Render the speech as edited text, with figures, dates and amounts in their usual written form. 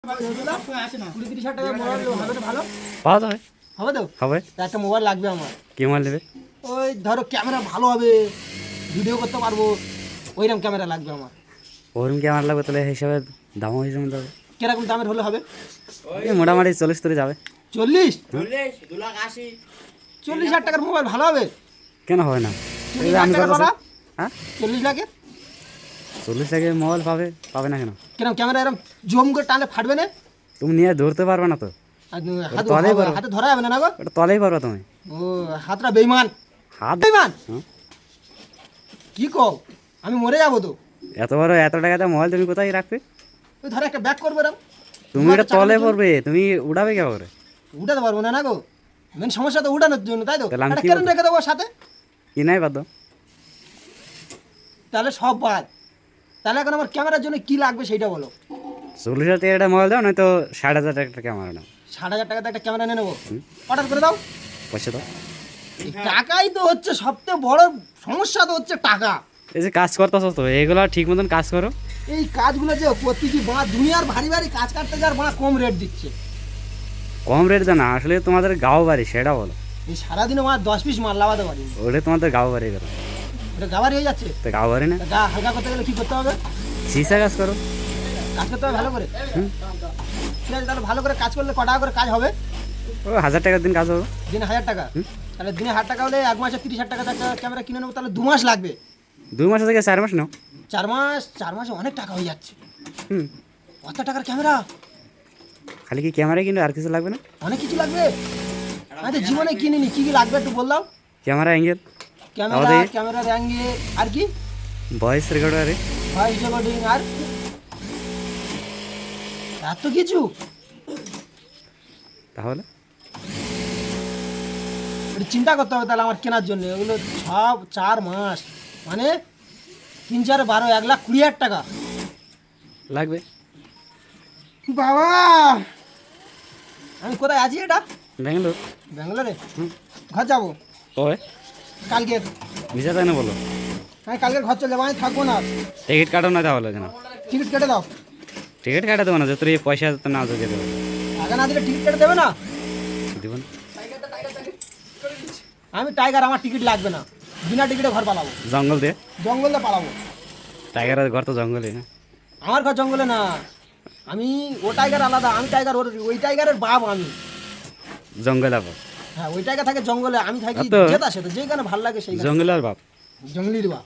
20-30 হাজার টাকা মোবাইল হবে তো ভালো পাওয়া যাবে, হবে তো? হবে। তা একটা মোবাইল লাগবে আমার। কি মোবাইল নেবে? ওই ধরো ক্যামেরা ভালো হবে, ভিডিও করতে পারবো, ওইরকম ক্যামেরা লাগবে আমার। ওরকম ক্যামেরা লাগবে তাহলে হিসাবে দামও হিসাবে যাবে। কিরকম দামের হলে হবে? এই মোটামুটি 40 তরে যাবে। 40? 40,000 টাকার মোবাইল ভালো হবে? কেন হবে না? এই 40 যে লাখ আমি টাকার কথা বাবা? হ্যাঁ 40 লাখের? 40 টাকায় মোবাইল পাবে, পাবে না কেন? কিরকম ক্যামেরা এরকম জম করে টানলে ফাটবে না? তুমি নিয়ে ধরতে পারবে না তো, আর তলেই পারবে। হাতে ধরা যাবে না না গো? ওটা তলেই পারবে তুমি। ও হাতটা বেইমান, হাত বেইমান হুম। কি কও? আমি মরে যাবো তো। এত বড় এত টাকাতে মোবাইল তুমি কোথায় রাখবে? ওই ধরো একটা ব্যাগ করবো এরম, তুমি এটা তলে পড়বে, তুমি উড়াবে কে করে? উঠাতে পারবো না না গো। মেন সমস্যা তো উঠানোর জন্য, তাই তো? তাহলে আমি একটা কি কেরেন বলবো? রেখে দেবো সাথে, কি নাই বাদ দাও। তাহলে সব বাদ। তাহলে এখন আমার ক্যামেরার জন্য কি লাগবে সেইটা বলো। 40,000 টাকা একটা মোবাইল দাও, নয়তো 60,000 টাকা একটা ক্যামেরা নাও। 60,000 টাকাতে একটা ক্যামেরা নিয়ে নেবো, অর্ডার করে দাও। পয়সা দাও। এই টাকাই তো হচ্ছে সবথেকে বড় সমস্যা, তো হচ্ছে টাকা। এই যে কাজ করতেছো তো এগুলো ঠিক মতন কাজ করো। এই কাজগুলো যে প্রতিটি বাঁ দুনিয়ার ভারী ভারী কাজ কাটতে যাওয়ার বাঁ কম রেট দিচ্ছে। কম রেট দেয় না, আসলে তোমাদের গাঁও বাড়ি সেটা বলো। এই সারাদিনে আমার 10 পিস মাল লাগাতে পারি, ওটা তোমাদের গাঁও বাড়ি গেল, এটা গাবার হয়ে যাচ্ছে। তো গাঁও বাড়ি না, তা গা হালকা করতে গেলে কি করতে হবে? সিসা কাজ করো। কাজ করতে হবে ভালো করে। হুম। ঠিক আছে, তাহলে ভালো করে কাজ করলে ক টাকা করে কাজ হবে? ও 1,000 টাকার দিন কাজ হবে। দিনে 1,000 টাকা? তাহলে দিনে 1,000 টাকা হলে 1 মাসে 30,000 টাকা একটা ক্যামেরা কিনে নেবো, তাহলে 2 মাস লাগবে। 2 মাস থেকে 4 মাস নাও। 4 মাস, 4 মাসে অনেক টাকা হয়ে যাচ্ছে। হুম। কত টাকার ক্যামেরা? খালি কি ক্যামেরা কিনবে আর কিছু লাগবে না? অনেক কিছু লাগবে। আমি তো জীবনে কিনিনি, কি কি লাগবে একটু বললাম। ক্যামেরা অ্যাঙ্গেল, ক্যামেরা, ক্যামেরার অ্যাঙ্গেল, আর কি? ভয়েস রেকর্ডারে, ভয়েস রেকর্ডিং, আর এত কিছু? তাহলে একটু চিন্তা করতে হবে তাহলে আমার কেনার জন্য। ওগুলো সব 4 মাস, মানে 3 4 12, 1,20,000 টাকা লাগবে। বাবা। আমি কোথায় আছি এটা? ব্যাঙ্গালোর। ব্যাঙ্গালোরে? হুম। ঘর যাবো কবে? কালকে। ভিসা তাই না বলো। আমি কালকে ঘর চলে যাবো, আমি থাকবো না। টিকিট কাটো না তাহলে কেন? টিকিট কেটে দাও। টিকিট কাটা দেবো না, যত এই পয়সা তো না যেতে দেবো। টাকা না দিলে টিকিট কেটে দেবে না? দিব না। আমি টাইগার, আমার টিকিট লাগবে না। বিনা টিকিটে ঘর পালাবো, জঙ্গল দিয়ে, জঙ্গলে পালাবো। টাইগারের ঘর তো জঙ্গলে না। আমার ঘর জঙ্গলে না, আমি ও টাইগার আলাদা, আমি টাইগার, ওই টাইগারের বাপ আমি। জঙ্গল আবার, হ্যাঁ, ওই টাইগার থাকে জঙ্গলে, আমি থাকি তো যেটা সেটা, যেখানে ভালো লাগে সেই জঙ্গলের বাপ। জঙ্গলির বাপ।